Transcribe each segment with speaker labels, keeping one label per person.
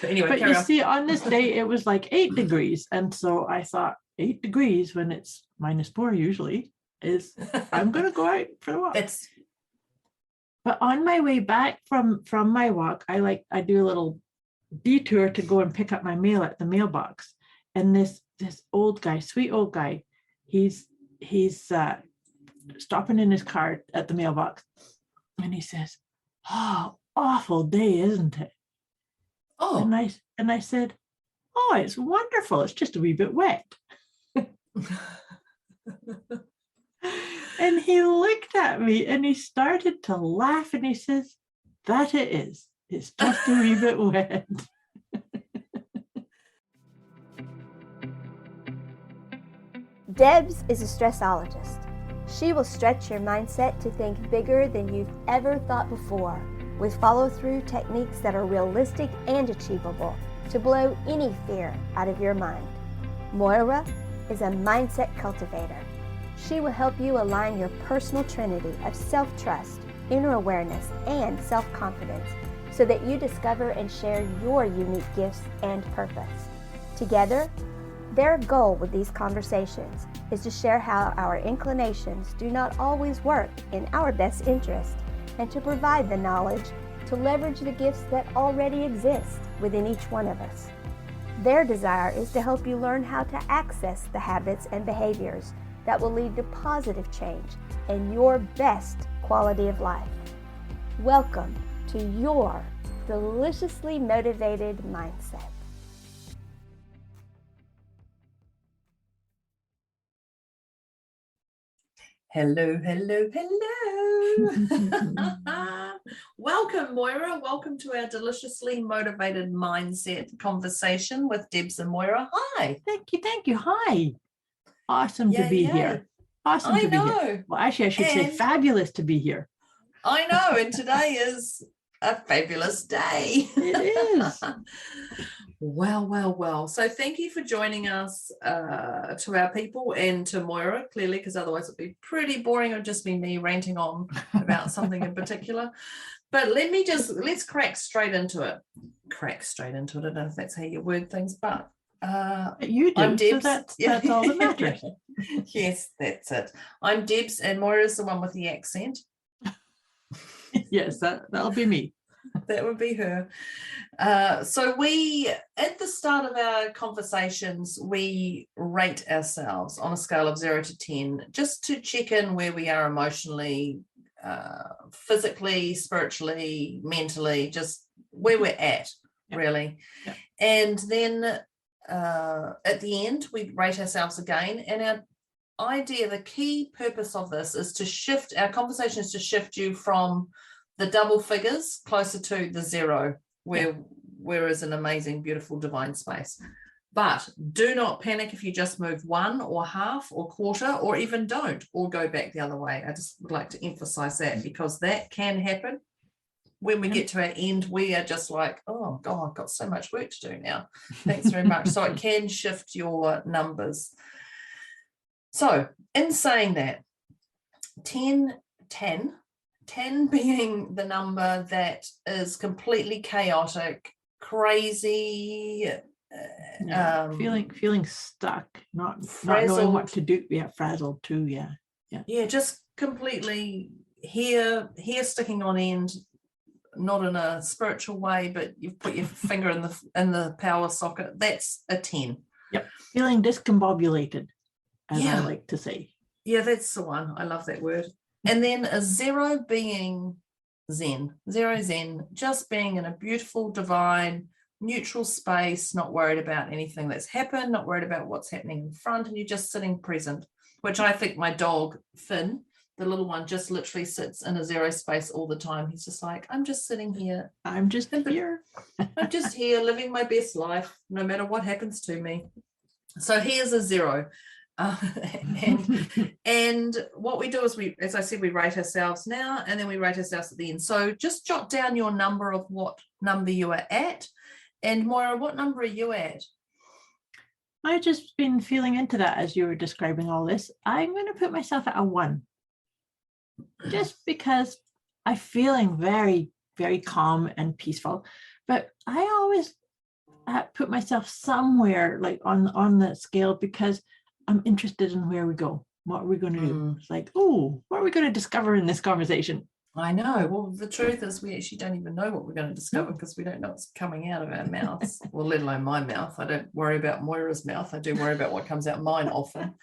Speaker 1: But anyway,
Speaker 2: But
Speaker 1: carry
Speaker 2: you
Speaker 1: on.
Speaker 2: see, on this day, it was like 8 degrees. And so I thought 8 degrees when it's -4 usually is, I'm going to go out for a walk. But on my way back from my walk, I do a little detour to go and pick up my mail at the mailbox. And this old guy, sweet old guy, he's stopping in his car at the mailbox. And he says, "Oh, awful day, isn't it?"
Speaker 1: Oh.
Speaker 2: And I said, "Oh, it's wonderful. It's just a wee bit wet." And he looked at me and he started to laugh and he says, "That it is. It's just a wee bit wet."
Speaker 3: Debz is a stressologist. She will stretch your mindset to think bigger than you've ever thought before, with follow-through techniques that are realistic and achievable to blow any fear out of your mind. Moira is a mindset cultivator. She will help you align your personal trinity of self-trust, inner awareness, and self-confidence so that you discover and share your unique gifts and purpose. Together, their goal with these conversations is to share how our inclinations do not always work in our best interest and to provide the knowledge to leverage the gifts that already exist within each one of us. Their desire is to help you learn how to access the habits and behaviors that will lead to positive change and your best quality of life. Welcome to your deliciously motivated mindset.
Speaker 1: Hello, hello, hello. Welcome, Moira. Welcome to our deliciously motivated mindset conversation with Debz and Moira. Hi.
Speaker 2: Thank you. Hi. Awesome to be here. Awesome to be here. Well, actually, I should say fabulous to be here.
Speaker 1: I know, and today is a fabulous day.
Speaker 2: It is.
Speaker 1: Well. So thank you for joining us, to our people and to Moira, clearly, because otherwise it'd be pretty boring. It would just be me ranting on about something in particular. But let's crack straight into it. I don't know if that's how you word things, but
Speaker 2: you do.
Speaker 1: I'm Debz.
Speaker 2: So that's all that matters.
Speaker 1: Yes, that's it. I'm Debz, and Moira's the one with the accent.
Speaker 2: Yes, that'll be me.
Speaker 1: That would be her. So we, at the start of our conversations, we rate ourselves on a scale of 0 to 10, just to check in where we are emotionally, physically, spiritually, mentally, just where we're at, really. Yeah. And then at the end, we rate ourselves again. And our idea, the key purpose of this is to shift, our conversation is to shift you from the double figures closer to the 0, where is an amazing, beautiful, divine space. But do not panic if you just move 1 or half or quarter, or even don't, or go back the other way. I just would like to emphasize that, because that can happen. When we get to our end, we are just like, oh God, I've got so much work to do now. Thanks very much. So it can shift your numbers. So in saying that, 10 being the number that is completely chaotic, crazy,
Speaker 2: feeling stuck, not knowing what to do. Yeah, frazzled too. Yeah,
Speaker 1: just completely hair sticking on end, not in a spiritual way, but you've put your finger in the power socket. That's a 10.
Speaker 2: Yep, feeling discombobulated, as I like to say.
Speaker 1: Yeah, that's the one. I love that word. And then a 0 being Zen, 0 Zen, just being in a beautiful, divine, neutral space, not worried about anything that's happened, not worried about what's happening in front, and you're just sitting present, which I think my dog, Finn, the little one, just literally sits in a 0 space all the time. He's just like, I'm just sitting here.
Speaker 2: I'm just here.
Speaker 1: I'm just here living my best life, no matter what happens to me. So here's a 0. And what we do is as I said, we rate ourselves now, and then we rate ourselves at the end. So just jot down your number of what number you are at. And Moira, what number are you at?
Speaker 2: I've just been feeling into that as you were describing all this. I'm going to put myself at a 1, just because I'm feeling very, very calm and peaceful. But I always put myself somewhere like on that scale, because I'm interested in where we go. What are we going to do? It's like, oh, what are we going to discover in this conversation?
Speaker 1: I know. Well, the truth is we actually don't even know what we're going to discover because we don't know what's coming out of our mouths. Well, let alone my mouth. I don't worry about Moira's mouth. I do worry about what comes out mine often.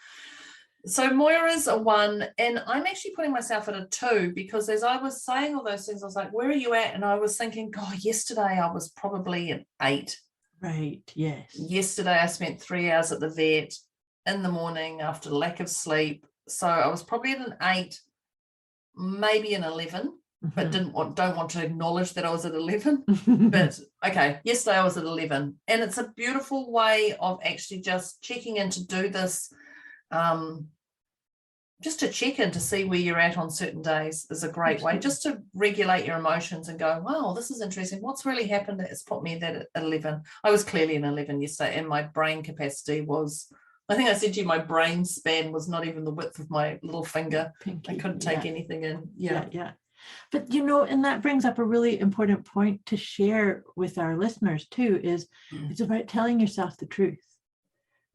Speaker 1: So Moira's a 1, and I'm actually putting myself at a 2, because as I was saying all those things, I was like, where are you at? And I was thinking, God, yesterday I was probably an 8.
Speaker 2: Right, yes.
Speaker 1: Yesterday I spent 3 hours at the vet in the morning after lack of sleep. So I was probably at an 8, maybe an 11, but don't want to acknowledge that I was at 11. But okay, yesterday I was at 11, and it's a beautiful way of actually just checking in to do this, just to check in to see where you're at on certain days is a great way just to regulate your emotions and go, wow, this is interesting. What's really happened that has put me at 11? I was clearly an 11 yesterday, and my brain capacity was, I think I said to you, my brain span was not even the width of my little finger. Pinky, I couldn't take anything in.
Speaker 2: Yeah. But, and that brings up a really important point to share with our listeners too, is it's about telling yourself the truth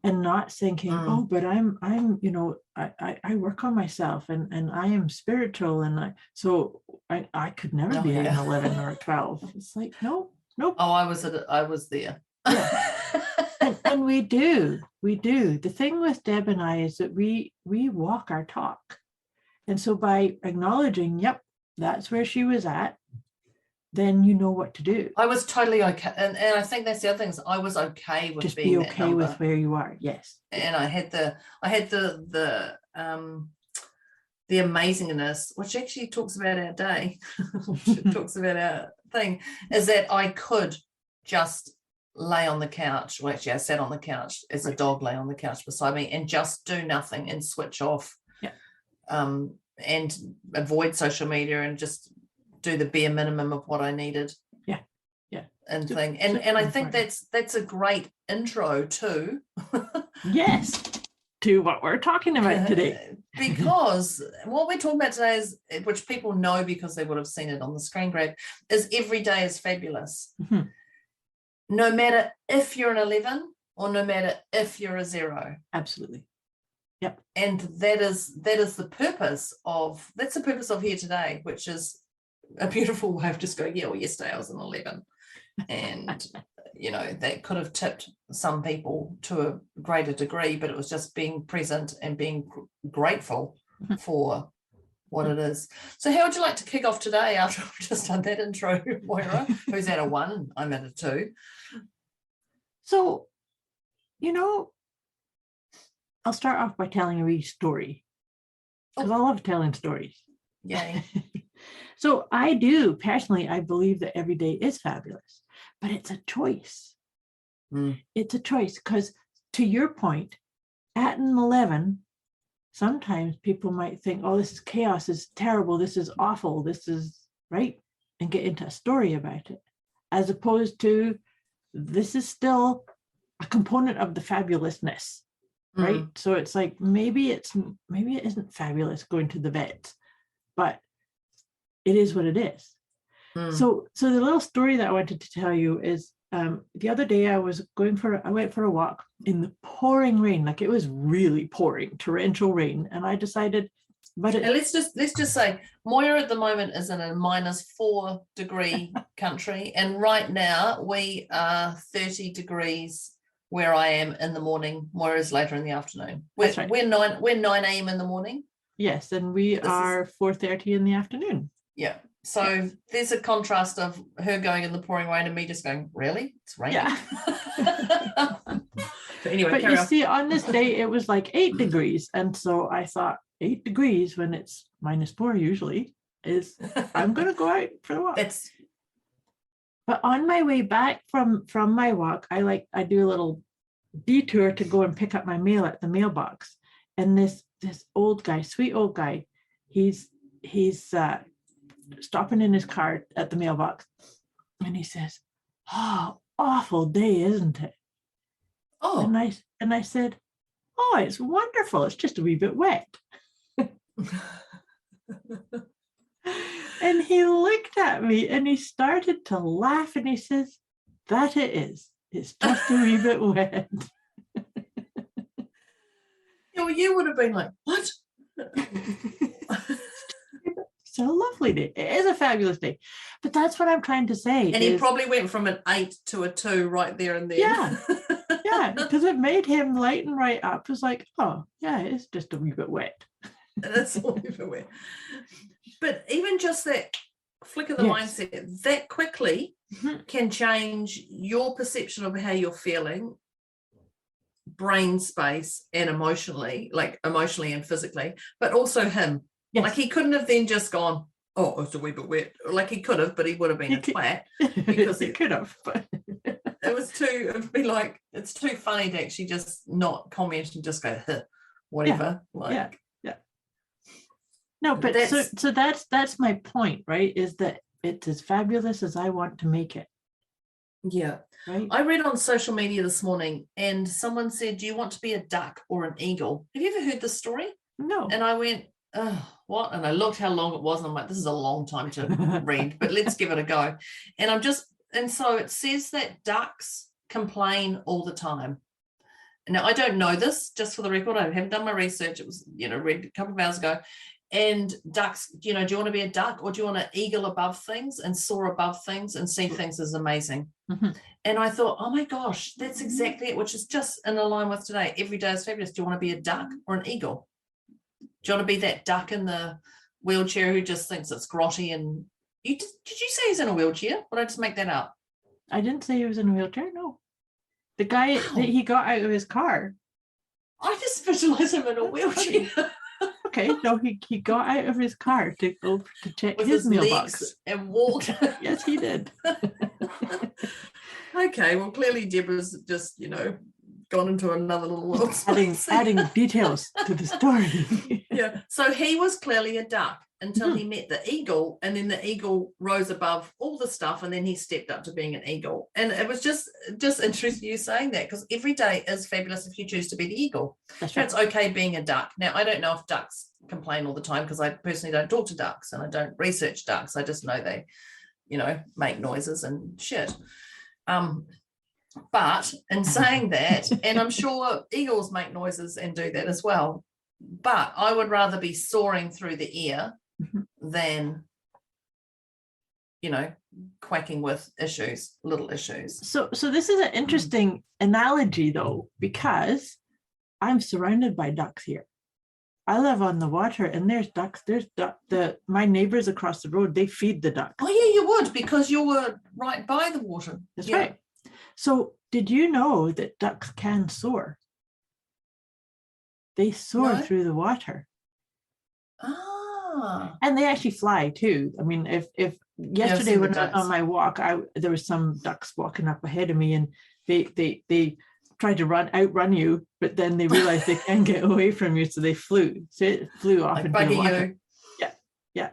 Speaker 2: and not thinking, oh, but I'm, I work on myself and I am spiritual. And I could never be an 11 or a 12. It's like, nope. Oh,
Speaker 1: I was there.
Speaker 2: Yeah. And we do. The thing with Deb and I is that we walk our talk. And so by acknowledging, yep, that's where she was at, then you know what to do.
Speaker 1: I was totally okay. And I think that's the other thing, is I was okay with
Speaker 2: just
Speaker 1: being
Speaker 2: be okay with where you are. Yes.
Speaker 1: And I had the amazingness, which actually talks about our day, which talks about our thing, is that I could just lay on the couch. Well, actually I sat on the couch as a dog lay on the couch beside me and just do nothing and switch off. And avoid social media and just do the bare minimum of what I needed. And I think that's a great intro too.
Speaker 2: Yes, to what we're talking about today.
Speaker 1: Because what we're talking about today is, which people know because they would have seen it on the screen grab, is every day is fabulous. No matter if you're an 11 or no matter if you're a 0.
Speaker 2: Absolutely. Yep.
Speaker 1: And that is the purpose of here today, which is a beautiful way of just going, yesterday I was an 11. And that could have tipped some people to a greater degree, but it was just being present and being grateful for what it is. So how would you like to kick off today after I've just done that intro, Moira? Who's at a 1? I'm at a 2.
Speaker 2: So, I'll start off by telling a wee story, because I love telling stories.
Speaker 1: Yay.
Speaker 2: So I do, personally, I believe that every day is fabulous, but it's a choice. It's a choice, because to your point, at an 11, sometimes people might think, oh, this is chaos, this is terrible, this is awful, this is right, and get into a story about it, as opposed to this is still a component of the fabulousness. Right. So it's like, maybe it isn't fabulous going to the vet, but it is what it is. So the little story that I wanted to tell you is the other day I went for a walk in the pouring rain, like it was really pouring, torrential rain, and I decided, but
Speaker 1: let's just say Moira at the moment is in a -4 degree country, and right now we are 30 degrees. Where I am in the morning, Moira's later in the afternoon. We're 9 a.m. in the morning.
Speaker 2: Yes, and we are 4:30 in the afternoon.
Speaker 1: Yeah. So there's a contrast of her going in the pouring rain and me just going, really? It's raining.
Speaker 2: Yeah.
Speaker 1: But anyway,
Speaker 2: but you see, on this day it was like 8 degrees, and so I thought 8 degrees when it's -4 usually is I'm going to go out for a walk. But on my way back from my walk, I do a little detour to go and pick up my mail at the mailbox. And this old guy, sweet old guy, he's stopping in his car at the mailbox, and he says, "Oh, awful day, isn't it?"
Speaker 1: Oh.
Speaker 2: And I said, "Oh, it's wonderful. It's just a wee bit wet." And he looked at me and he started to laugh and he says, "That it is. It's just a wee bit wet.
Speaker 1: Yeah, well, you would have been like, what?
Speaker 2: It's a lovely day. It is a fabulous day. But that's what I'm trying to say.
Speaker 1: And he probably went from an 8 to a 2 right there and then.
Speaker 2: Yeah. Yeah, because it made him lighten right up. It's like, oh, yeah, it's just a wee bit wet.
Speaker 1: That's all bit wet. But even just that flick of the mindset that quickly can change your perception of how you're feeling, brain space, and emotionally and physically, but also him. Yes. Like he couldn't have then just gone, oh, it's a wee bit wet. Like he could have, but he would have been a twat because
Speaker 2: he could have. But
Speaker 1: it'd be like, it's too funny to actually just not comment and just go, whatever.
Speaker 2: Yeah. No, but so that's my point, right? Is that it's as fabulous as I want to make it.
Speaker 1: Yeah.
Speaker 2: Right.
Speaker 1: I read on social media this morning and someone said, do you want to be a duck or an eagle? Have you ever heard this story?
Speaker 2: No.
Speaker 1: And I went, oh, what? And I looked how long it was and I'm like, this is a long time to read, but let's give it a go. And so it says that ducks complain all the time. Now, I don't know this, just for the record. I haven't done my research. It was, read a couple of hours ago. And ducks, do you want to be a duck or do you want to eagle above things and soar above things and see things as amazing? Mm-hmm. And I thought, oh my gosh, that's exactly it, which is just in line with today. Every day is fabulous. Do you want to be a duck or an eagle? Do you want to be that duck in the wheelchair who just thinks it's grotty? And did you say he's in a wheelchair? Or did I just make that up?
Speaker 2: I didn't say he was in a wheelchair. No. The guy, he got out of his car.
Speaker 1: I just visualize him in a wheelchair.
Speaker 2: Okay, no, he got out of his car to go to check
Speaker 1: with
Speaker 2: his mailbox
Speaker 1: and walked.
Speaker 2: Yes, he did.
Speaker 1: Okay, well, clearly Deborah's just, gone into another little world.
Speaker 2: Adding details to the story.
Speaker 1: Yeah, so he was clearly a duck until he met the eagle, and then the eagle rose above all the stuff, and then he stepped up to being an eagle. And it was just interesting you saying that, because every day is fabulous if you choose to be the eagle. That's right. It's okay being a duck. Now, I don't know if ducks complain all the time, because I personally don't talk to ducks and I don't research ducks. I just know they, make noises and shit. But in saying that, and I'm sure eagles make noises and do that as well, but I would rather be soaring through the air than, quacking with little issues.
Speaker 2: So this is an interesting analogy, though, because I'm surrounded by ducks here. I live on the water, and there's ducks. My neighbors across the road, they feed the ducks.
Speaker 1: Oh yeah, you would, because you were right by the water.
Speaker 2: That's right. So did you know that ducks can soar? They soar through the water.
Speaker 1: Ah.
Speaker 2: And they actually fly too. I mean, if yesterday when I was on my walk, there was some ducks walking up ahead of me, and they tried to outrun you, but then they realized they can't get away from you, so they flew. So it flew off into the water. Yeah.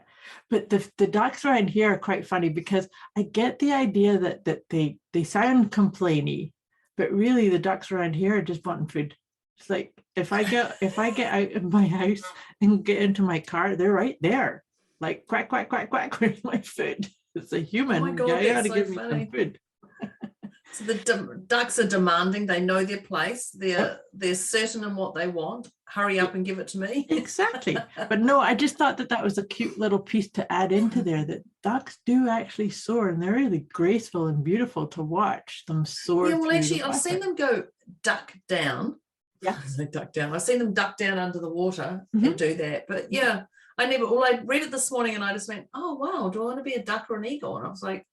Speaker 2: But the ducks around here are quite funny, because I get the idea that they sound complainy, but really the ducks around here are just wanting food. It's like if I get out of my house and get into my car, they're right there. Like quack, quack, quack, quack, where's my food? It's a human.
Speaker 1: Oh my God,
Speaker 2: you gotta
Speaker 1: so
Speaker 2: give
Speaker 1: funny.
Speaker 2: me some food.
Speaker 1: So the ducks are demanding. They know their place. They're certain in what they want. Hurry up and give it to me.
Speaker 2: Exactly. But no, I just thought that was a cute little piece to add into there, that ducks do actually soar, and they're really graceful and beautiful to watch them soar.
Speaker 1: Yeah, well, actually, I've seen them go duck down.
Speaker 2: Yeah,
Speaker 1: they duck down. I've seen them duck down under the water and do that. But yeah, I read it this morning and I just went, oh wow, do I want to be a duck or an eagle? And I was like,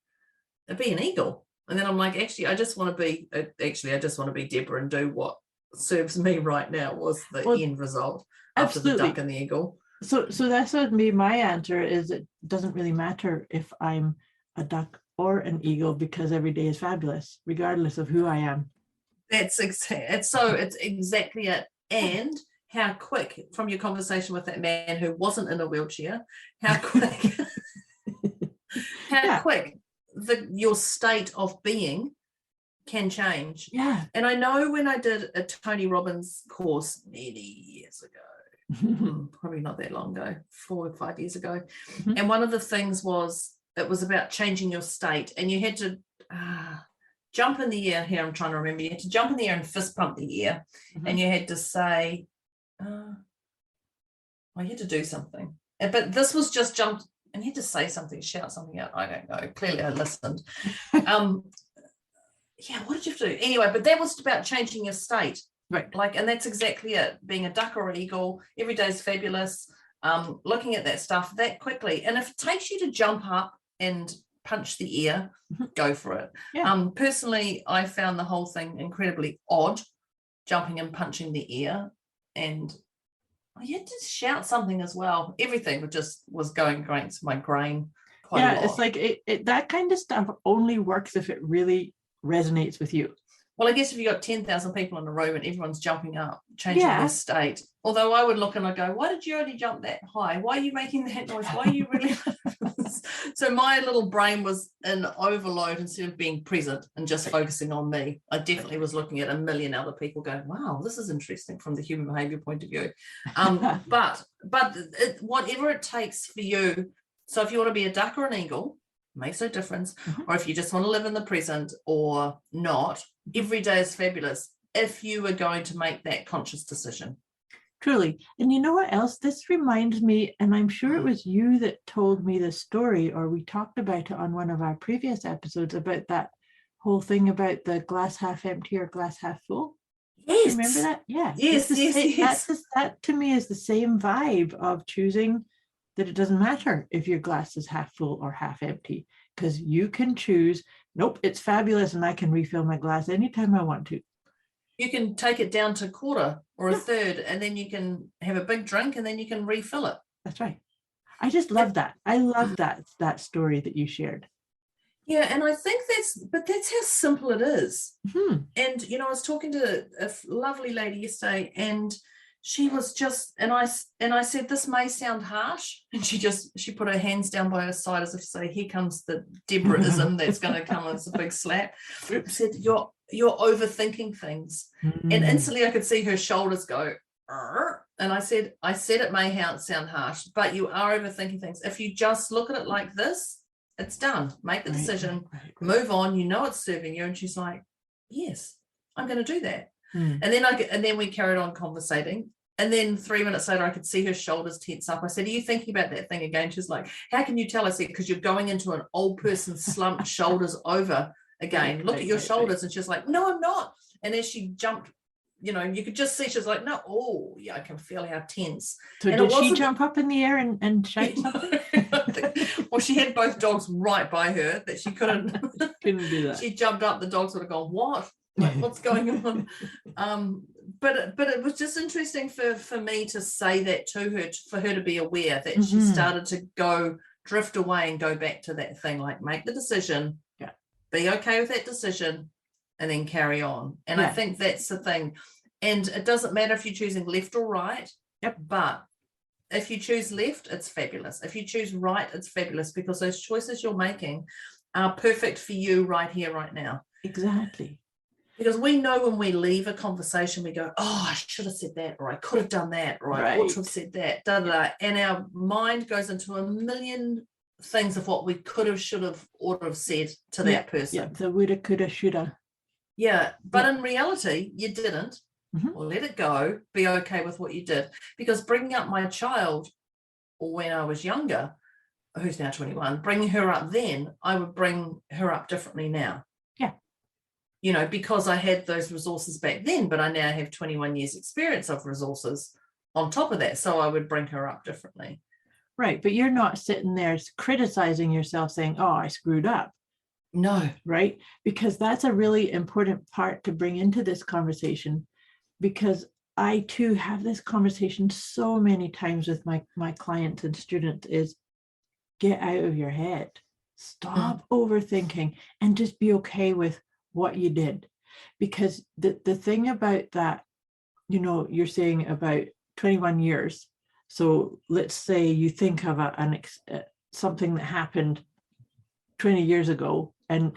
Speaker 1: I'd be an eagle. And then I'm like, actually, I just want to be Deborah and do what serves me right now, was the end result after the duck and the eagle.
Speaker 2: So that's what me. My answer is, it doesn't really matter if I'm a duck or an eagle, because every day is fabulous, regardless of who I am.
Speaker 1: It's exactly it. And how quick, from your conversation with that man who wasn't in a wheelchair, how quick, quick your state of being can change.
Speaker 2: Yeah.
Speaker 1: And I know when I did a Tony Robbins course many years ago, probably not that long ago, 4 or 5 years ago, and one of the things was, it was about changing your state, and you had to jump in the air. Here, I'm trying to remember. You had to jump in the air and fist pump the air, and you had to say, well, you had to do something. But this was just jumped, and you had to say something, shout something out. I don't know. Clearly, I listened. Yeah, what did you have to do? Anyway, but that was about changing your state.
Speaker 2: Right.
Speaker 1: Like, and that's exactly it. Being a duck or an eagle, every day is fabulous. Looking at that stuff that quickly. And if it takes you to jump up and punch the air, go for it.
Speaker 2: Yeah.
Speaker 1: Personally, I found the whole thing incredibly odd, jumping and punching the air. And you had to shout something as well. Everything was going against my grain quite a lot.
Speaker 2: It's like that kind of stuff only works if it really resonates with you.
Speaker 1: Well, I guess if you got 10,000 people in a room and everyone's jumping up, changing their state. Although I would look and I go, why did you only jump that high? Why are you making that noise? Why are you really? So my little brain was in overload instead of being present and just focusing on me. I definitely was looking at a million other people going, wow, this is interesting from the human behavior point of view. But whatever it takes for you. So if you want to be a duck or an eagle, makes no difference. Or if you just want to live in the present or not, every day is fabulous if you are going to make that conscious decision.
Speaker 2: Truly. And you know what else? This reminds me, and I'm sure it was you that told me this story, or we talked about it on one of our previous episodes about that whole thing about the glass half empty or glass half full.
Speaker 1: Yes.
Speaker 2: Remember that? Yeah.
Speaker 1: Yes.
Speaker 2: That to me is the same vibe of choosing that it doesn't matter if your glass is half full or half empty, because you can choose, nope, it's fabulous and I can refill my glass anytime I want to.
Speaker 1: You can take it down to a quarter or a third, and then you can have a big drink and then you can refill it.
Speaker 2: That's right. I just love that. I love that story that you shared.
Speaker 1: Yeah, and I think that's how simple it is. And, I was talking to a lovely lady yesterday, and she was just, and I said, this may sound harsh, and she put her hands down by her side as if to say, here comes the Deborah-ism that's going to come as a big slap. Said, you're overthinking things. And instantly I could see her shoulders go, and I said it may sound harsh, but you are overthinking things. If you just look at it like this, it's done. Make the decision, move on. It's serving you. And she's like, yes, I'm going to do that. And then we carried on conversating. And then 3 minutes later, I could see her shoulders tense up. I said, are you thinking about that thing again? She's like, how can you tell? I said, because you're going into an old person slumped shoulders over again. Look at your shoulders. And she's like, no, I'm not. And as she jumped, you could just see, she's like, no, oh yeah, I can feel how tense.
Speaker 2: So did she jump up in the air and shout something?
Speaker 1: Well, she had both dogs right by her that she couldn't
Speaker 2: do that.
Speaker 1: She jumped up, the dogs would have gone, what? Like, what's going on? But it was just interesting for me to say that to her, for her to be aware that she started to drift away and go back to that thing, like make the decision, be okay with that decision, and then carry on. And I think that's the thing. And it doesn't matter if you're choosing left or right. But if you choose left, it's fabulous. If you choose right, it's fabulous, because those choices you're making are perfect for you right here, right now.
Speaker 2: Exactly.
Speaker 1: Because we know when we leave a conversation, we go, oh, I should have said that, or I could have done that, or I ought to have said that, and our mind goes into a million things of what we could have, should have, ought to have said to that person.
Speaker 2: Yeah, the woulda, coulda, shoulda.
Speaker 1: Yeah, but in reality, you didn't. Well, let it go. Be okay with what you did. Because bringing up my child when I was younger, who's now 21, bringing her up then, I would bring her up differently now. Because I had those resources back then, but I now have 21 years experience of resources on top of that. So I would bring her up differently.
Speaker 2: Right. But you're not sitting there criticizing yourself saying, oh, I screwed up.
Speaker 1: No.
Speaker 2: Right. Because that's a really important part to bring into this conversation, because I too have this conversation so many times with my clients and students is get out of your head, stop overthinking, and just be okay with what you did. Because the thing about that, you're saying about 21 years. So let's say you think of something that happened 20 years ago and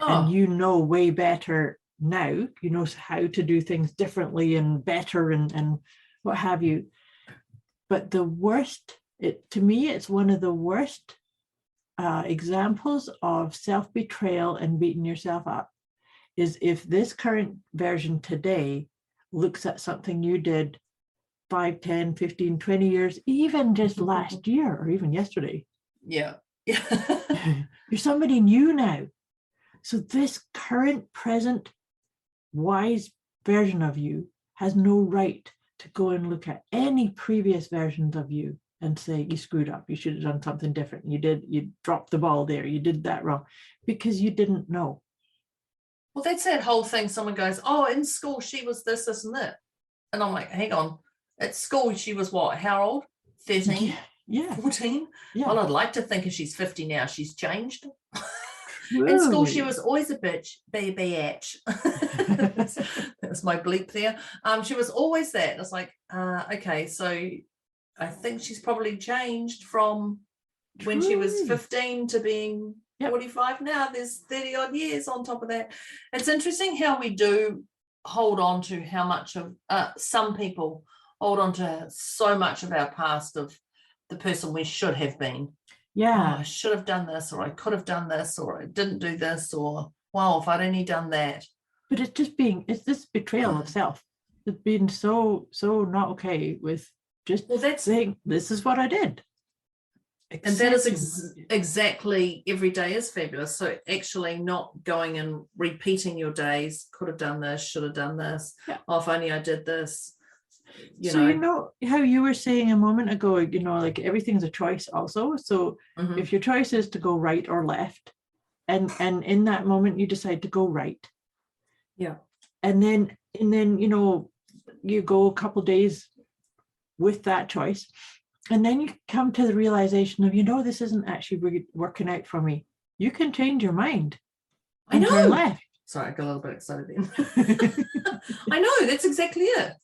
Speaker 2: way better now, how to do things differently and better and what have you. But the worst, to me, it's one of the worst examples of self-betrayal and beating yourself up is if this current version today looks at something you did 5, 10, 15, 20 years, even just last year or even yesterday.
Speaker 1: Yeah.
Speaker 2: You're somebody new now. So this current, present, wise version of you has no right to go and look at any previous versions of you and say, you screwed up, you should have done something different. You dropped the ball there, you did that wrong, because you didn't know.
Speaker 1: Well, that's that whole thing. Someone goes, oh, in school, she was this, this, and that. And I'm like, hang on. At school, she was what? How old? 13?
Speaker 2: Yeah.
Speaker 1: 14?
Speaker 2: Yeah.
Speaker 1: Well, I'd like to think if she's 50 now, she's changed.
Speaker 2: Truly.
Speaker 1: In school, she was always a bitch, bitch. That was my bleep there. She was always that. It's like, okay, so I think she's probably changed from when she was 15 to being 45 now. There's 30 odd years on top of that. It's interesting how we do hold on to how much of some people hold on to so much of our past of the person we should have been.
Speaker 2: Yeah.
Speaker 1: Oh, I should have done this, or I could have done this, or I didn't do this, or wow, if I'd only done that.
Speaker 2: But it's this betrayal of self. It's been so not okay with just saying, this is what I did.
Speaker 1: And that is exactly every day is fabulous. So actually not going and repeating your days, could have done this, should have done this.
Speaker 2: Yeah.
Speaker 1: Oh, if only I did this.
Speaker 2: You know how you were saying a moment ago, like everything's a choice also. So if your choice is to go right or left, and in that moment you decide to go right.
Speaker 1: Yeah.
Speaker 2: And then you go a couple days with that choice. And then you come to the realization of, this isn't actually working out for me. You can change your mind.
Speaker 1: I know.
Speaker 2: Turn left.
Speaker 1: Sorry, I got a little bit excited then. I know, that's exactly it.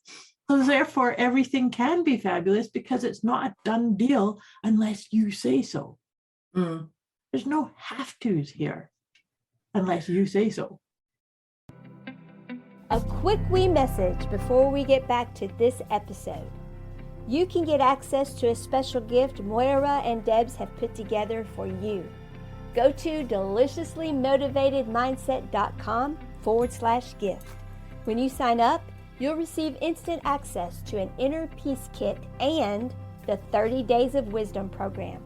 Speaker 2: So therefore, everything can be fabulous because it's not a done deal unless you say so. There's no have tos here unless you say so.
Speaker 3: A quick wee message before we get back to this episode. You can get access to a special gift Moira and Debz have put together for you. Go to deliciouslymotivatedmindset.com/gift. When you sign up, you'll receive instant access to an inner peace kit and the 30 Days of Wisdom program,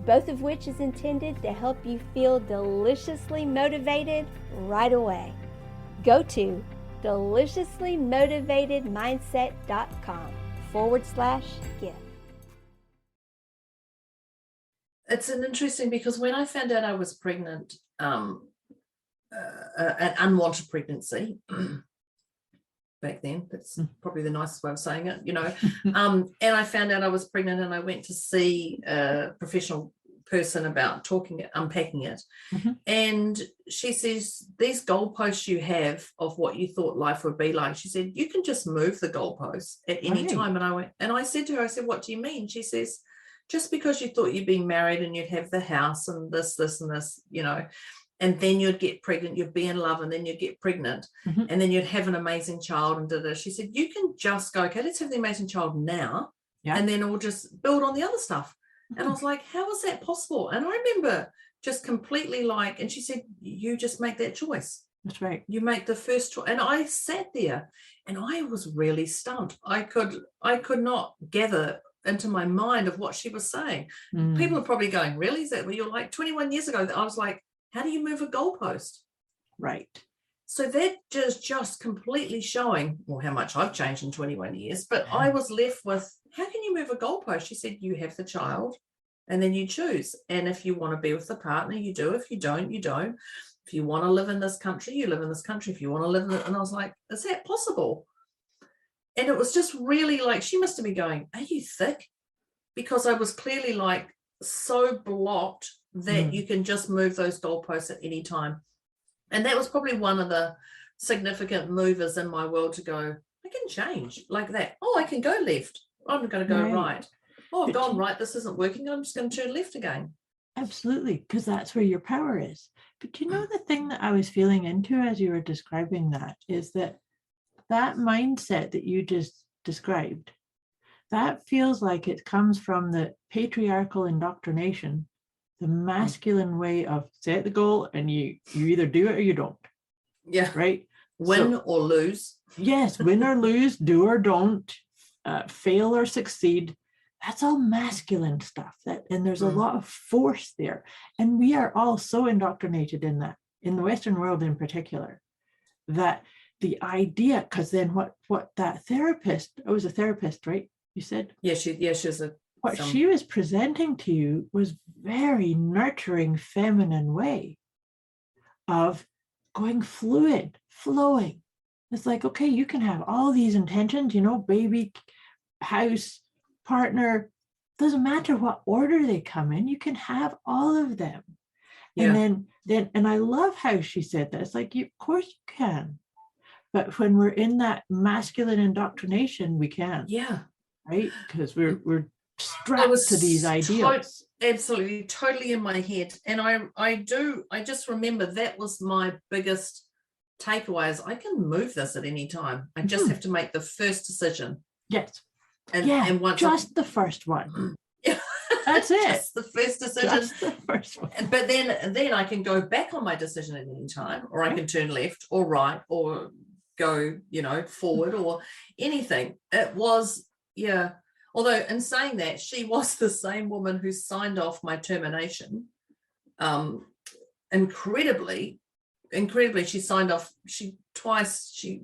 Speaker 3: both of which is intended to help you feel deliciously motivated right away. Go to deliciouslymotivatedmindset.com/gift.
Speaker 1: It's an interesting, because when I found out I was pregnant, an unwanted pregnancy, back then, that's probably the nicest way of saying it, and I found out I was pregnant, and I went to see a professional person about unpacking it. And she says, these goalposts you have of what you thought life would be like, she said, you can just move the goalposts at any time. And I said to her, what do you mean? She says, just because you thought you'd be married and you'd have the house and this and this, and then you'd get pregnant, you'd be in love, and then you'd get pregnant, and then you'd have an amazing child and da-da. She said, you can just go, okay, let's have the amazing child now, and then we'll just build on the other stuff. And I was like, how is that possible? And I remember just completely and she said, you just make that choice.
Speaker 2: That's right.
Speaker 1: You make the first choice. And I sat there and I was really stumped. I could not gather into my mind of what she was saying. People are probably going, really? Is that what you're like? 21 years ago, I was like, how do you move a goalpost?
Speaker 2: Right.
Speaker 1: So that just completely showing, how much I've changed in 21 years. But I was left with, how can you move a goalpost? She said, you have the child and then you choose. And if you want to be with the partner, you do. If you don't, you don't. If you want to live in this country, you live in this country. If you want to live in it. And I was like, is that possible? And it was just really she must have been going, are you thick? Because I was clearly so blocked that you can just move those goalposts at any time. And that was probably one of the significant movers in my world to go, I can change like that. Oh, I can go left. I'm going to go right. Oh, I've gone right. This isn't working. I'm just going to turn left again.
Speaker 2: Absolutely, because that's where your power is. But the thing that I was feeling into as you were describing that is that mindset that you just described, that feels like it comes from the patriarchal indoctrination, the masculine way of set the goal and you either do it or you don't.
Speaker 1: Yeah.
Speaker 2: Right.
Speaker 1: Win or lose.
Speaker 2: Yes. Win or lose, do or don't, fail or succeed. That's all masculine stuff. And there's a lot of force there. And we are all so indoctrinated in that, in the Western world in particular, that the idea, because then what that therapist, I was a therapist, right? You said?
Speaker 1: Yeah, she was
Speaker 2: what she was presenting to you was very nurturing, feminine way of going fluid, flowing. It's like, okay, you can have all these intentions, baby, house, partner, doesn't matter what order they come in, you can have all of them. Yeah. And then and I love how she said that. It's like, of course you can. But when we're in that masculine indoctrination, we can't.
Speaker 1: Yeah.
Speaker 2: Right? Because we're strapped to these ideals.
Speaker 1: Absolutely, totally in my head. And I just remember that was my biggest takeaway is I can move this at any time. I just have to make the first decision.
Speaker 2: Yes.
Speaker 1: And once
Speaker 2: the first one. That's it.
Speaker 1: Just the first decision.
Speaker 2: Just the first one.
Speaker 1: But then I can go back on my decision at any time, or I can turn left or right or go, forward or anything. It was, although in saying that, she was the same woman who signed off my termination. Incredibly, she signed off,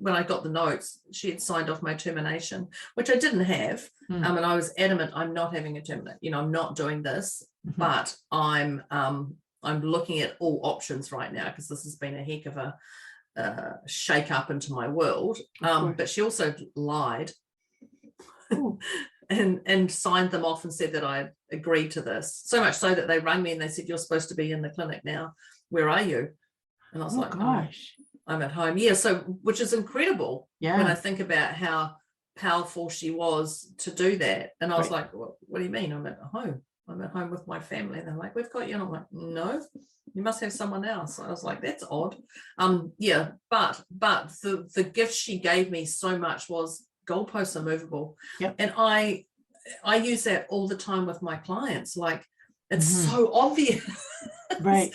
Speaker 1: when I got the notes, she had signed off my termination, which I didn't have. And I was adamant, I'm not having a termination, I'm not doing this, but I'm looking at all options right now because this has been a heck of a shake up into my world. But she also lied and signed them off and said that I agreed to this, so much so that they rang me and they said, you're supposed to be in the clinic now, where are you? And I was
Speaker 2: gosh,
Speaker 1: I'm at home. So which is incredible when I think about how powerful she was to do that. And I was like, what do you mean? I'm at home with my family. And they're like, we've got you. And I'm like, no, you must have someone else. I was like, that's odd. But the gift she gave me so much was goalposts are movable. And I use that all the time with my clients. Like, it's so obvious.
Speaker 2: Right.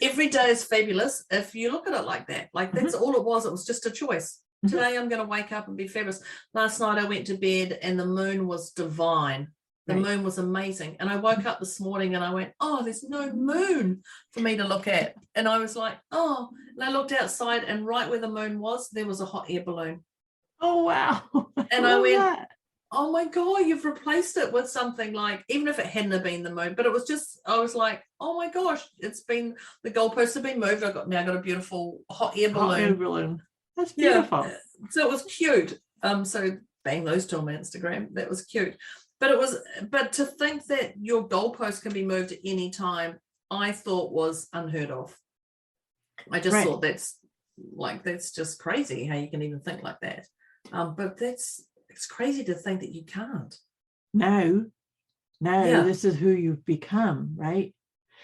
Speaker 1: Every day is fabulous if you look at it like that. Like, that's all it was. It was just a choice. Today I'm going to wake up and be fabulous. Last night I went to bed and the moon was divine. The moon was amazing. And I woke up this morning and I went, oh, there's no moon for me to look at. And I was like, oh, and I looked outside and right where the moon was, there was a hot air balloon.
Speaker 2: Oh, wow.
Speaker 1: And I went, oh my God, you've replaced it with something like, even if it hadn't have been the moon, but it was just, I was like, oh my gosh, the goalposts have been moved. I've now got a beautiful hot air balloon.
Speaker 2: Hot air balloon. That's beautiful.
Speaker 1: So it was cute. So bang those to on my Instagram. That was cute. But to think that your goalpost can be moved at any time, I thought was unheard of. I just thought that's just crazy how you can even think like that. But it's crazy to think that you can't.
Speaker 2: Now this is who you've become, right?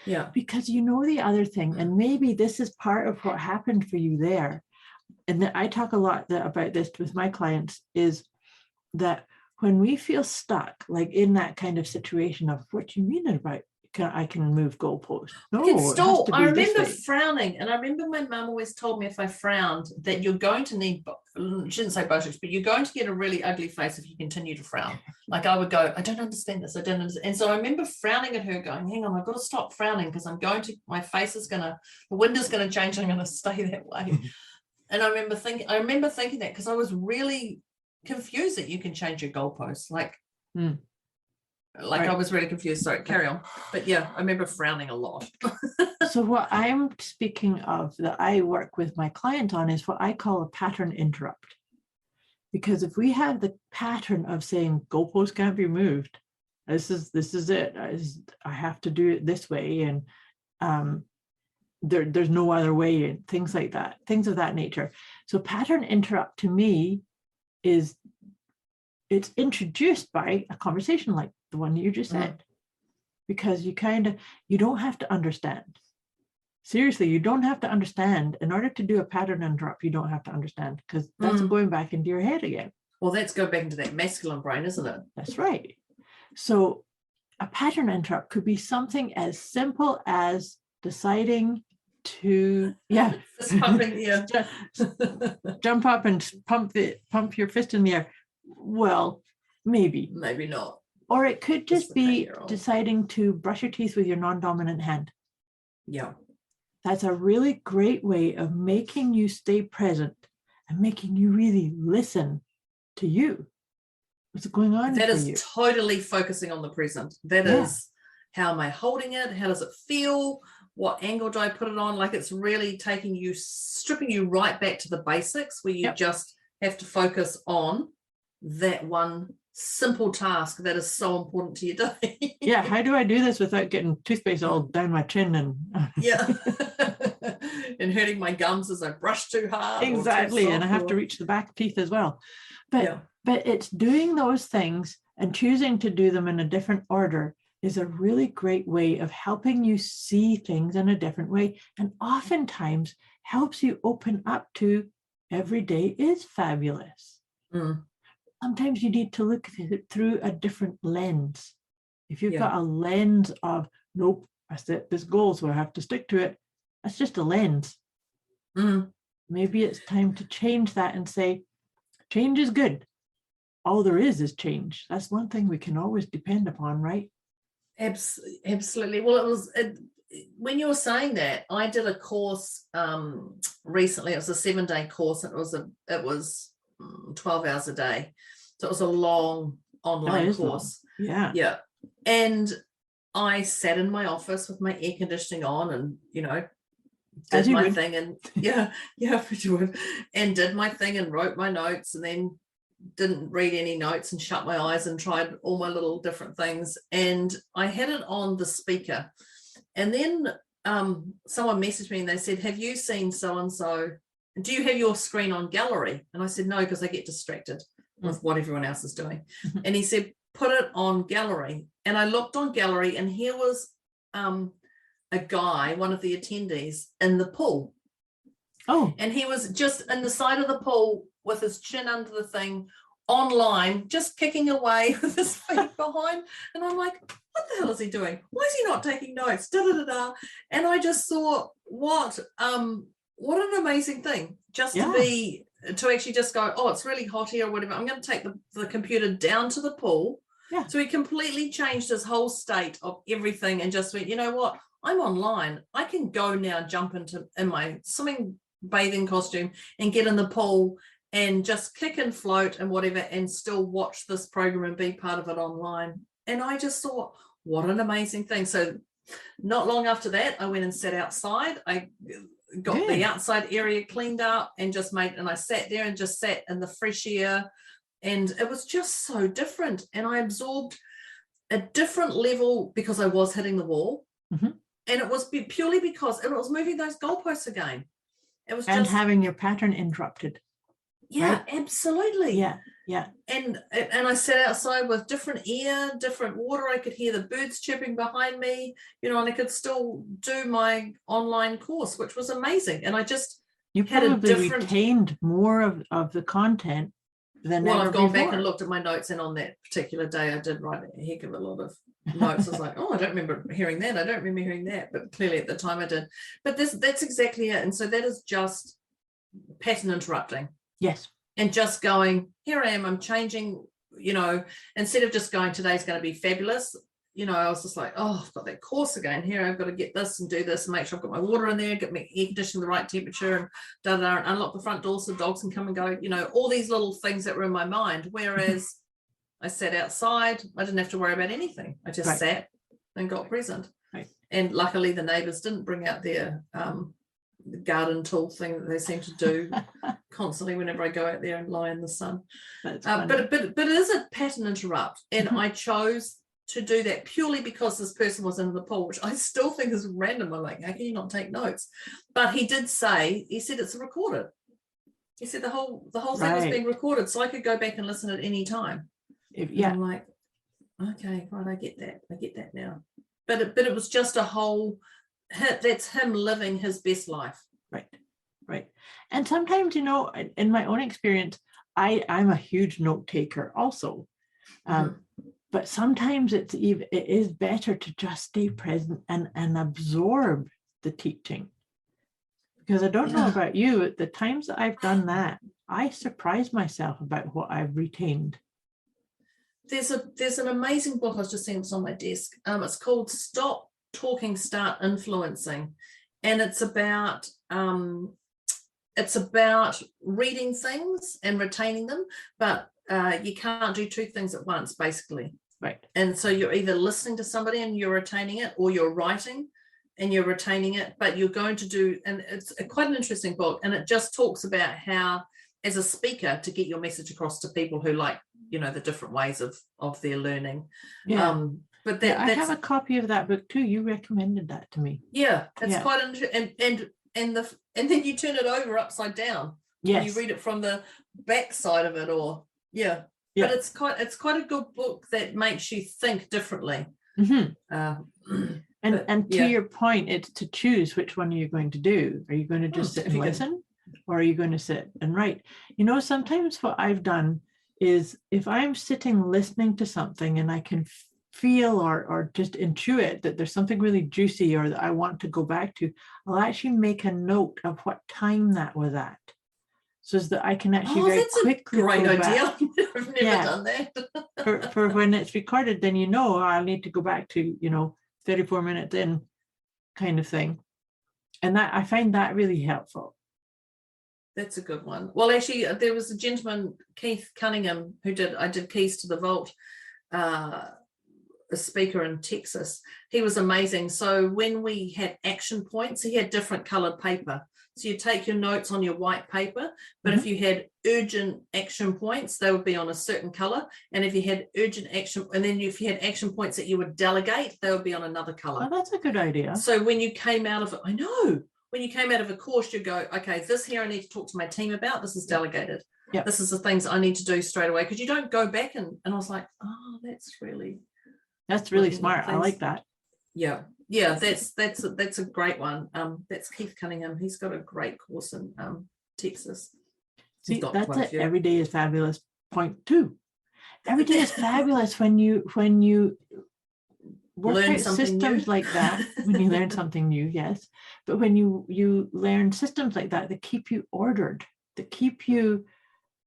Speaker 1: Yeah.
Speaker 2: Because the other thing, and maybe this is part of what happened for you there, and I talk a lot about this with my clients, is that when we feel stuck, like in that kind of situation of what you mean about I can move goalposts. No,
Speaker 1: I remember frowning, and I remember my mum always told me if I frowned that you're going to need, she didn't say Botox, but you're going to get a really ugly face if you continue to frown. Like I would go, I don't understand this, I don't understand. And so I remember frowning at her going, hang on, I've got to stop frowning because my face is the wind is going to change, I'm going to stay that way. And I remember thinking that because I was really confused that you can change your goalposts. I was really confused. Sorry, carry on. But I remember frowning a lot.
Speaker 2: So what I'm speaking of that I work with my client on is what I call a pattern interrupt. Because if we have the pattern of saying goalposts can't be moved, this is it. I have to do it this way, and there's no other way, and things like that, things of that nature. So pattern interrupt to me it's introduced by a conversation like the one you just said, because you don't have to understand. Seriously, you don't have to understand. In order to do a pattern interrupt, you don't have to understand, because that's going back into your head again.
Speaker 1: Well, that's going back into that masculine brain, isn't it?
Speaker 2: That's right. So a pattern interrupt could be something as simple as deciding to, yeah,
Speaker 1: Fist pumping, yeah.
Speaker 2: Jump up and pump your fist in the air. Well, maybe
Speaker 1: not.
Speaker 2: Or it could just be deciding to brush your teeth with your non-dominant hand.
Speaker 1: Yeah.
Speaker 2: That's a really great way of making you stay present and making you really listen to you. What's going on
Speaker 1: That
Speaker 2: for
Speaker 1: is
Speaker 2: you?
Speaker 1: Totally focusing on the present. That is, how am I holding it? How does it feel? What angle do I put it on? Like, it's really stripping you right back to the basics, where you just have to focus on that one simple task that is so important to your day.
Speaker 2: Yeah, how do I do this without getting toothpaste all down my chin and
Speaker 1: and hurting my gums as I brush too hard?
Speaker 2: Exactly, and I have to reach the back teeth as well. But it's doing those things and choosing to do them in a different order is a really great way of helping you see things in a different way, and oftentimes helps you open up to every day is fabulous. Sometimes you need to look at it through a different lens. If you've got a lens of, nope, I set this goal, so I have to stick to it, that's just a lens. Maybe it's time to change that and say, change is good. All there is change. That's one thing we can always depend upon, right?
Speaker 1: Absolutely. Well, when you were saying that, I did a course recently. It was a 7-day course, and it was 12 hours a day. So it was a long online course.
Speaker 2: Long.
Speaker 1: Yeah. And I sat in my office with my air conditioning on and, did my thing, and and did my thing and wrote my notes, and then didn't read any notes and shut my eyes and tried all my little different things. And I had it on the speaker. And then someone messaged me and they said, have you seen so-and-so? Do you have your screen on gallery? And I said, no, because I get distracted with what everyone else is doing. And he said, put it on gallery. And I looked on gallery, and here was a guy, one of the attendees, in the pool.
Speaker 2: Oh.
Speaker 1: And he was just in the side of the pool with his chin under the thing, online, just kicking away with his feet behind. And I'm like, what the hell is he doing? Why is he not taking notes? And I just thought, what an amazing thing, just to actually just go, oh, it's really hot here or whatever. I'm going to take the computer down to the pool. Yeah. So he completely changed his whole state of everything and just went, you know what? I'm online. I can go now, jump in my swimming bathing costume and get in the pool and just kick and float and whatever, and still watch this program and be part of it online. And I just thought, what an amazing thing. So not long after that, I went and sat outside. I got the outside area cleaned up and I sat there and just sat in the fresh air, and it was just so different. And I absorbed a different level because I was hitting the wall. And it was purely because it was moving those goalposts again. It was just
Speaker 2: having your pattern interrupted.
Speaker 1: Yeah,
Speaker 2: right?
Speaker 1: Absolutely.
Speaker 2: Yeah.
Speaker 1: And I sat outside with different air, different water. I could hear the birds chirping behind me, and I could still do my online course, which was amazing. And I just
Speaker 2: retained more of the content than ever
Speaker 1: I've gone
Speaker 2: before.
Speaker 1: back and looked at my notes, and on that particular day, I did write a heck of a lot of notes. I was like, oh, I don't remember hearing that. I don't remember hearing that. But clearly at the time I did. But that's exactly it. And so that is just pattern interrupting.
Speaker 2: Yes.
Speaker 1: And just going, here I am, I'm changing, instead of just going, today's going to be fabulous, I was just like, oh, I've got that course again here. I've got to get this and do this and make sure I've got my water in there, get my air conditioning the right temperature, and and unlock the front door so the dogs can come and go, all these little things that were in my mind. Whereas I sat outside, I didn't have to worry about anything. I just sat and got present.
Speaker 2: Right.
Speaker 1: And luckily the neighbours didn't bring out their garden tool thing that they seem to do constantly whenever I go out there and lie in the sun. But it is a pattern interrupt, and I chose to do that purely because this person was in the pool, which I still think is random. I'm like, how can you not take notes? But he said it's recorded. He said the whole thing was being recorded, so I could go back and listen at any time. I'm like, okay, right, I get that now. But it was just a whole, that's him living his best life.
Speaker 2: Right. And sometimes, in my own experience, I'm a huge note taker also. But sometimes it is better to just stay present and absorb the teaching. Because I don't know about you, at the times that I've done that, I surprise myself about what I've retained.
Speaker 1: There's an amazing book I was just seeing, it's on my desk. It's called Stop Talking, Start Influencing, and it's about reading things and retaining them, but you can't do two things at once, basically.
Speaker 2: Right.
Speaker 1: And so you're either listening to somebody and you're retaining it, or you're writing and you're retaining it, but you're going to do, and it's quite an interesting book, and it just talks about how, as a speaker, to get your message across to people who like, the different ways of their learning. But
Speaker 2: I have a copy of that book too. You recommended that to me.
Speaker 1: Yeah, it's quite interesting. And then you turn it over upside down.
Speaker 2: Yes.
Speaker 1: You read it from the back side of it, or but it's quite a good book that makes you think differently.
Speaker 2: Mm-hmm. And to your point, it's to choose which one are you going to do. Are you going to just sit and listen, or are you going to sit and write? Sometimes what I've done is, if I'm sitting listening to something and I can feel or just intuit that there's something really juicy or that I want to go back to, I'll actually make a note of what time that was at, so that I can actually very quickly.
Speaker 1: Great idea. I've never done that.
Speaker 2: for when it's recorded, then I'll need to go back to 34 minutes in, kind of thing, and that I find that really helpful.
Speaker 1: That's a good one. Well, actually, there was a gentleman, Keith Cunningham, I did Keys to the Vault, a speaker in Texas. He was amazing. So when we had action points, he had different colored paper. So you take your notes on your white paper, but if you had urgent action points, they would be on a certain color. And if you had urgent action, and then if you had action points that you would delegate, they would be on another color.
Speaker 2: Oh, that's a good idea.
Speaker 1: So when you came out of it, when you came out of a course, you go, okay, this here I need to talk to my team about. This is delegated.
Speaker 2: Yeah.
Speaker 1: This is the things I need to do straight away. Because you don't go back and I was like, oh, that's really
Speaker 2: smart. I like that.
Speaker 1: Yeah, that's a great one. That's Keith Cunningham. He's got a great course in Texas.
Speaker 2: See, that's it. Every day is fabulous. Point 2. Every day is fabulous when you work out systems like that. When you learn something new, yes, but when you learn systems like that keep you ordered, that keep you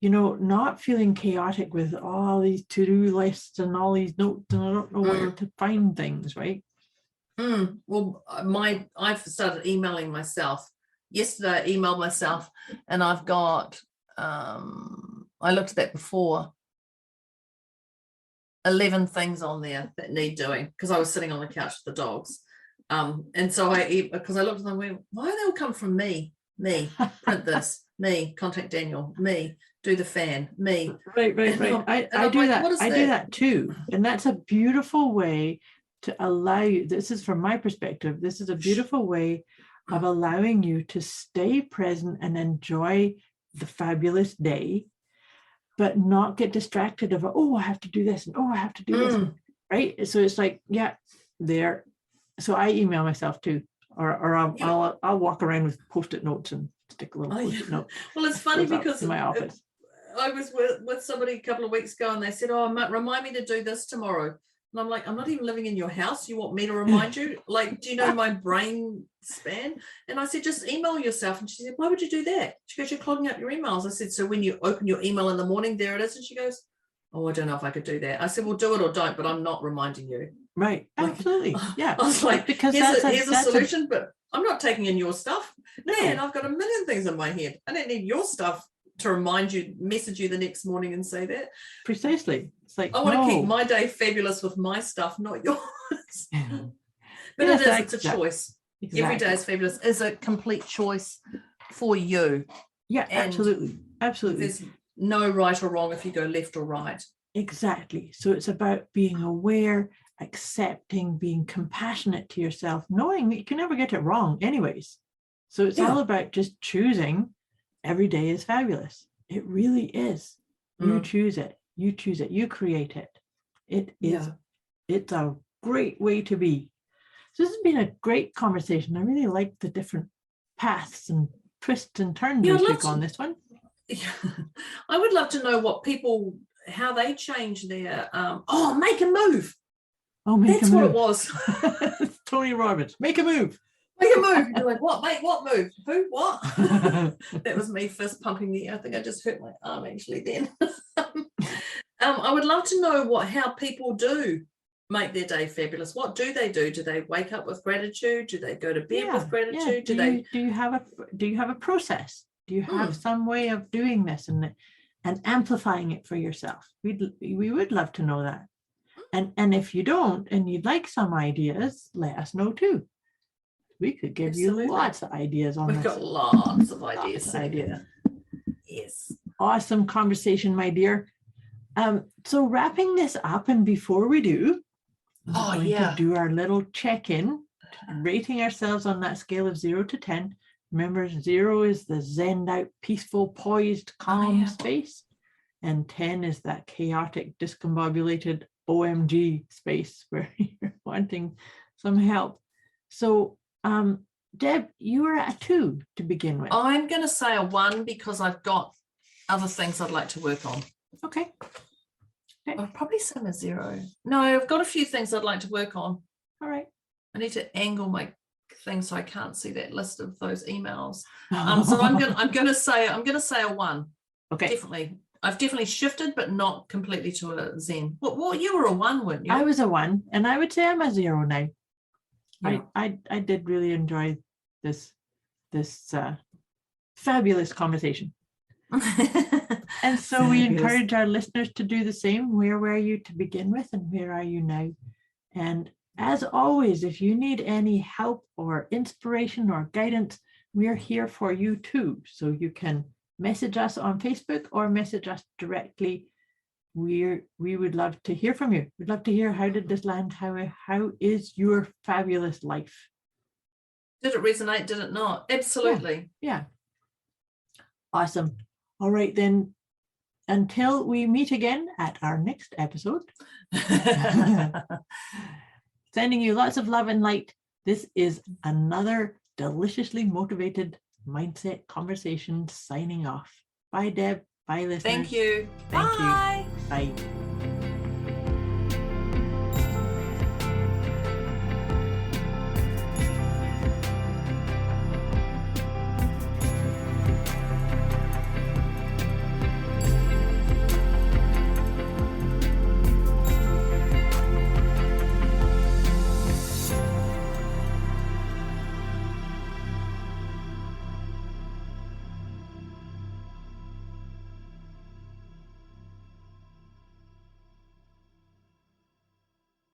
Speaker 2: not feeling chaotic with all these to-do lists and all these notes, and I don't know where to find things, right?
Speaker 1: Well, I've started emailing myself. Yesterday I emailed myself, and I've got I looked at that before, 11 things on there that need doing, because I was sitting on the couch with the dogs, and so because I looked at them and went, why they all come from me print this, me contact Daniel, me do the fan, me.
Speaker 2: Right. I do that. I do that too, and that's a beautiful way to allow you. This is from my perspective. This is a beautiful way of allowing you to stay present and enjoy the fabulous day, but not get distracted of, I have to do this, and I have to do this, right? So it's like, there. So I email myself too, or I'll walk around with Post-it notes and stick a little Post-it note.
Speaker 1: Well, it's funny because
Speaker 2: in my office,
Speaker 1: I was with somebody a couple of weeks ago, and they said, remind me to do this tomorrow. And I'm like, I'm not even living in your house. You want me to remind you? Like, do you know my brain span? And I said, just email yourself. And she said, why would you do that? She goes, you're clogging up your emails. I said, so when you open your email in the morning, there it is. And she goes, oh, I don't know if I could do that. I said, well, do it or don't, but I'm not reminding you.
Speaker 2: Right. Absolutely. Yeah.
Speaker 1: I was like,
Speaker 2: because
Speaker 1: here's a solution, but I'm not taking in your stuff. Man, I've got a million things in my head. I don't need your stuff to remind you, message you the next morning and say that.
Speaker 2: Precisely. It's like,
Speaker 1: I want to keep my day fabulous with my stuff, not yours. But it's a choice. Exactly. Every day is fabulous is a complete choice for you.
Speaker 2: Yeah, and absolutely.
Speaker 1: There's no right or wrong if you go left or right.
Speaker 2: Exactly. So it's about being aware, accepting, being compassionate to yourself, knowing that you can never get it wrong anyways. So it's all about just choosing. Every day is fabulous. It really is. You choose it. You choose it. You create it. It is. It's a great way to be. So this has been a great conversation. I really like the different paths and twists and turns we took on this one.
Speaker 1: I would love to know how they change their make a move.
Speaker 2: Oh,
Speaker 1: That's
Speaker 2: a move.
Speaker 1: What it was.
Speaker 2: Tony Robbins. Make a move.
Speaker 1: Make a move. You're like, what, mate? What move? Who? What? That was me fist pumping the air. I think I just hurt my arm actually then. I would love to know how people do make their day fabulous. What do they do? Do they wake up with gratitude? Do they go to bed with gratitude?
Speaker 2: Do you have a process? Do you have some way of doing this and amplifying it for yourself? We would love to know that. And if you don't and you'd like some ideas, let us know too. We could give you lots of ideas on this.
Speaker 1: We've got lots of ideas. Yes.
Speaker 2: Awesome conversation, my dear. So wrapping this up, and before we do, we're going to do our little check-in, rating ourselves on that scale of 0 to 10. Remember, 0 is the zened out, peaceful, poised, calm space. And 10 is that chaotic, discombobulated OMG space where you're wanting some help. So, Deb, you were at a 2 to begin with.
Speaker 1: I'm going to say a 1 because I've got other things I'd like to work on.
Speaker 2: Okay.
Speaker 1: I'll probably say a 0. No, I've got a few things I'd like to work on.
Speaker 2: All right.
Speaker 1: I need to angle my thing so I can't see that list of those emails. So I'm gonna say a 1.
Speaker 2: Okay.
Speaker 1: Definitely. I've definitely shifted, but not completely to a Zen. What you were a 1, weren't you?
Speaker 2: I was a 1, and I would say I'm a 0 now.
Speaker 1: Yeah.
Speaker 2: I did really enjoy this fabulous conversation. And so we encourage our listeners to do the same. Where were you to begin with, and where are you now? And as always, if you need any help or inspiration or guidance, we're here for you too. So you can message us on Facebook or message us directly. We would love to hear from you. We'd love to hear, how did this land? How is your fabulous life?
Speaker 1: Did it resonate? Did it not? Absolutely.
Speaker 2: Yeah. Awesome. All right, then. Until we meet again at our next episode, sending you lots of love and light. This is another deliciously motivated mindset conversation signing off. Bye, Deb. Bye, listeners.
Speaker 1: Thank you.
Speaker 2: Thank
Speaker 1: Bye.
Speaker 2: you. Bye.